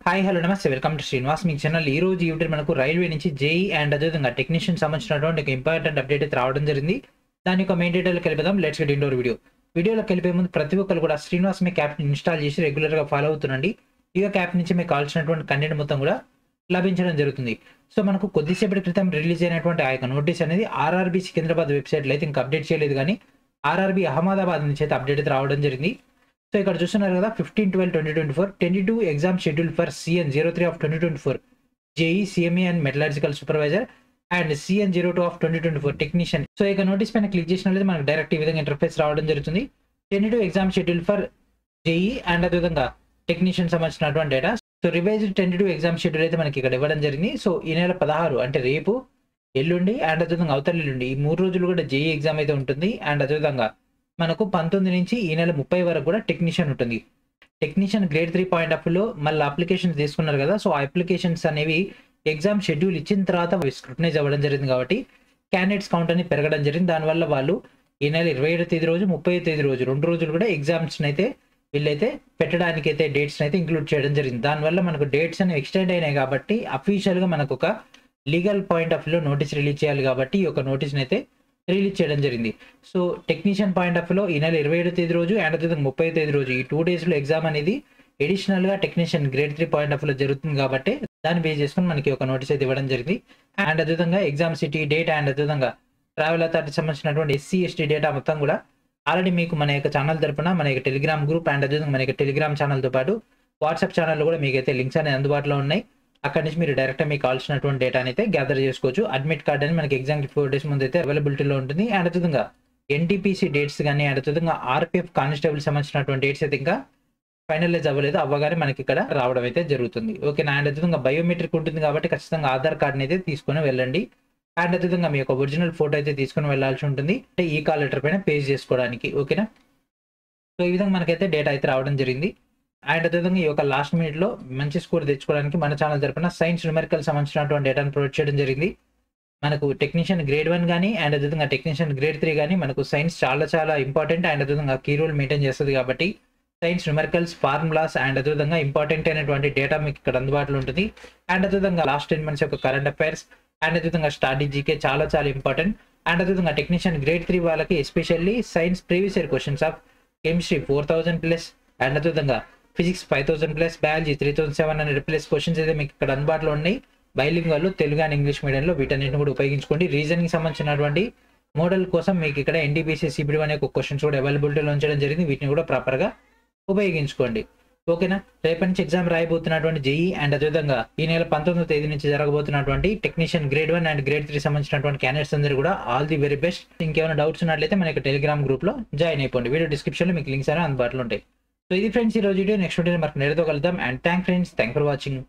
Hi hello నమస్తే welcome to Srinivas me channel. ఈ రోజు యూట్యూబ్ మనకు రైల్వే నుంచి జేఈ అండ్ అదేవిధంగా టెక్నీషియన్ సంబంధించినటువంటి ఒక ఇంపార్టెంట్ అప్డేట్ అయితే రావడం జరిగింది. దాని యొక్క మెయిన్ డీటెయిల్ కలిపిద్దాం. లెట్స్ గెట్ ఇండోర్ వీడియోలో కలిపే ముందు ప్రతి ఒక్కరు కూడా శ్రీనివాస్ మీ యాప్ ఇన్స్టాల్ చేసి రెగ్యులర్ గా ఫాలో అవుతుండండి. ఈ యొక్క యాప్ నుంచి మీకు కావాల్సినటువంటి కంటెంట్ మొత్తం కూడా లభించడం జరుగుతుంది. సో మనకు కొద్దిసేపటి క్రితం రిలీజ్ అయినటువంటి ఆ యొక్క నోటీస్ అనేది ఆర్ఆర్బీ సికింద్రాబాద్ వెబ్సైట్లో అయితే ఇంకా అప్డేట్ చేయలేదు, కానీ ఆర్ఆర్బీ అహ్మదాబాద్ నుంచి అయితే అప్డేట్ అయితే రావడం జరిగింది. సో ఇక్కడ చూస్తున్నారు కదా 15/12/2024 22 exam schedule for CN 03 of 2024 JEE CME and metallurgical supervisor and CN 02 of 2024 technician. So ఇక నోటీస్ పైన క్లిక్ చేసినట్లయితే మనకు డైరెక్ట్ ఈ విధంగా ఇంటర్ఫేస్ రావడం జరుగుతుంది. 22 exam schedule for JEE and అదేవిధంగా టెక్నీషియన్ సంబంధించినటువంటి data. So revised 22 exam schedule అయితే మనకి ఇక్కడ ఇవ్వడం జరిగింది. సో ఈ నెల 16 అంటే రేపు, ఎల్లుండి అండ్ అదేవిధంగా అవతల ఎల్లుండి ఈ 3 రోజులు కూడా జేఈ ఎగ్జామ్ అయితే ఉంటుంది. అండ్ అదేవిధంగా మనకు 19 నుంచి ఈ నెల 30 వరకు కూడా టెక్నీషియన్ ఉంటుంది. టెక్నీషియన్ గ్రేడ్ 3 పాయింట్ ఆఫ్ వ్యూలో మళ్ళీ అప్లికేషన్స్ తీసుకున్నారు కదా. సో ఆ అప్లికేషన్స్ అనేవి ఎగ్జామ్ షెడ్యూల్ ఇచ్చిన తర్వాత స్క్రూటనైజ్ అవ్వడం జరిగింది కాబట్టి క్యాండిడేట్స్ కౌంట్ అనేది పెరగడం జరిగింది. దానివల్ల వాళ్ళు ఈ నెల 27వ తేదీ రోజు 30వ తేదీ రోజు 2 రోజులు కూడా ఎగ్జామ్స్ అయితే వీళ్ళైతే పెట్టడానికి అయితే డేట్స్ అయితే ఇంక్లూడ్ చేయడం జరిగింది. దానివల్ల మనకు డేట్స్ అనేవి ఎక్స్టెండ్ అయినాయి కాబట్టి అఫీషియల్గా మనకు ఒక లీగల్ పాయింట్ ఆఫ్ వ్యూలో నోటీస్ రిలీజ్ చేయాలి కాబట్టి ఈ యొక్క నోటీస్ని అయితే రిలీజ్ చేయడం జరిగింది. సో టెక్నీషియన్ పాయింట్ ఆఫ్ వ్యూలో ఈ నెల 27వ తేదీ రోజు అండ్ అదేవిధంగా 30వ తేదీ రోజు ఈ 2 డేస్లో ఎగ్జామ్ అనేది అడిషనల్గా టెక్నీషియన్ గ్రేడ్ 3 పాయింట్ ఆఫ్ వ్యూలో జరుగుతుంది కాబట్టి దాన్ని బేస్ చేసుకుని మనకి ఒక నోటీస్ అయితే ఇవ్వడం జరిగింది. అండ్ అదేవిధంగా ఎగ్జామ్ సిటీ డేట్ అండ్ అదేవిధంగా ట్రావెల్ అథారిటీ సంబంధించినటువంటి SC ST డేటా మొత్తం కూడా ఆల్రెడీ మీకు మన యొక్క ఛానల్ తరపున మన యొక్క టెలిగ్రామ్ గ్రూప్ అండ్ అదేవిధంగా మన యొక్క టెలిగ్రామ్ ఛానల్తో పాటు వాట్సాప్ ఛానల్లో కూడా మీకు అయితే లింక్స్ అనేవి అందుబాటులో ఉన్నాయి. అక్కడ నుంచి మీరు డైరెక్ట్గా మీకు కావాల్సినటువంటి డేటాని అయితే గ్యాదర్ చేసుకోవచ్చు. అడ్మిట్ కార్డ్ అని మనకి ఎగ్జామ్కి 4 days ముందు అయితే అవైలబిలిటీలో ఉంటుంది. అండ్ అదేవిధంగా NTPC డేట్స్ కానీ అండ్ అదేవిధంగా RPF కానిస్టేబుల్ సంబంధించినటువంటి డేట్స్ అయితే ఇంకా ఫైనలైజ్ అవ్వలేదు, అవ్వగానే మనకి ఇక్కడ రావడం అయితే జరుగుతుంది. ఓకే, అండ్ అదేవిధంగా బయోమెట్రిక్ ఉంటుంది కాబట్టి ఖచ్చితంగా ఆధార్ కార్డ్ని అయితే తీసుకొని వెళ్ళండి. అండ్ అదేవిధంగా మీ యొక్క ఒరిజినల్ ఫోటో అయితే తీసుకొని వెళ్ళాల్సి ఉంటుంది అంటే ఈ కాల్ లెటర్ పైన పేజ్ చేసుకోవడానికి. ఓకేనా, సో ఈ విధంగా మనకైతే డేటా అయితే రావడం జరిగింది. అండ్ అదేవిధంగా ఈ యొక్క లాస్ట్ మినిట్లో మంచి స్కోర్ తెచ్చుకోవడానికి మన ఛానల్ తరపున సైన్స్ న్యూమెరికల్ సంబంధించినటువంటి డేటాను ప్రొవైడ్ చేయడం జరిగింది. మనకు టెక్నీషియన్ గ్రేడ్ 1 కానీ అండ్ అదేవిధంగా టెక్నీషియన్ గ్రేడ్ 3 కానీ మనకు సైన్స్ చాలా ఇంపార్టెంట్ అండ్ అదేవిధంగా కీ రోల్ మెయింటైన్ చేస్తుంది కాబట్టి సైన్స్ న్యూమెరికల్స్ ఫార్ములాస్ అండ్ అదేవిధంగా ఇంపార్టెంట్ అయినటువంటి డేటా మీకు ఇక్కడ అందుబాటులో ఉంటుంది. అండ్ అదేవిధంగా లాస్ట్ 10 months యొక్క కరెంట్ అఫైర్స్ అండ్ అదేవిధంగా స్ట్రాటజీకే చాలా ఇంపార్టెంట్. అండ్ అదేవిధంగా టెక్నీషియన్ గ్రేడ్ 3 వాళ్ళకి especially science previous year questions of chemistry 4000+ and అదేవిధంగా ఫిజిక్స్ 5000+, బయాలజీ 3700+ క్వశ్చన్స్ అయితే మీకు ఇక్కడ అందుబాటులో ఉన్నాయి. బైలింగ్వల్ తెలుగు అండ్ ఇంగ్లీష్ మీడియంలో వీటన్నిటిని కూడా ఉపయోగించుకోండి. రీజనింగ్ సంబంధించినటువంటి మోడల్ కోసం మీకు ఇక్కడ NTPC CPD అనే ఒక క్వశ్చన్స్ కూడా అవైలబిలిటీలో ఉంచడం జరిగింది. వీటిని కూడా ప్రాపర్గా ఉపయోగించుకోండి. ఓకేనా, రేపటి నుంచి ఎగ్జామ్ రాయబోతున్నటువంటి జేఈ అండ్ అదేవిధంగా ఈ నెల 19వ తేదీ నుంచి జరగబోతున్నటువంటి టెక్నీషియన్ గ్రేడ్ 1 అండ్ గ్రేడ్ 3 సంబంధించినటువంటి క్యాండిడేట్స్ అందరూ కూడా ఆల్ ది వెరీ బెస్ట్. ఇంకేమైనా డౌట్స్ ఉన్నట్లయితే మన యొక్క టెలిగ్రామ్ గ్రూప్లో జాయిన్ అయిపోండి. వీడియో డిస్క్రిప్షన్లో మీకు లింక్స్ అనేవి అందుబాటులో ఉంటాయి. సో ఇది ఫ్రెండ్స్ ఈ రోజు వీడియో. నెక్స్ట్ వీడియో మనకు నేరుతో కలుద్దాం. And thank for watching.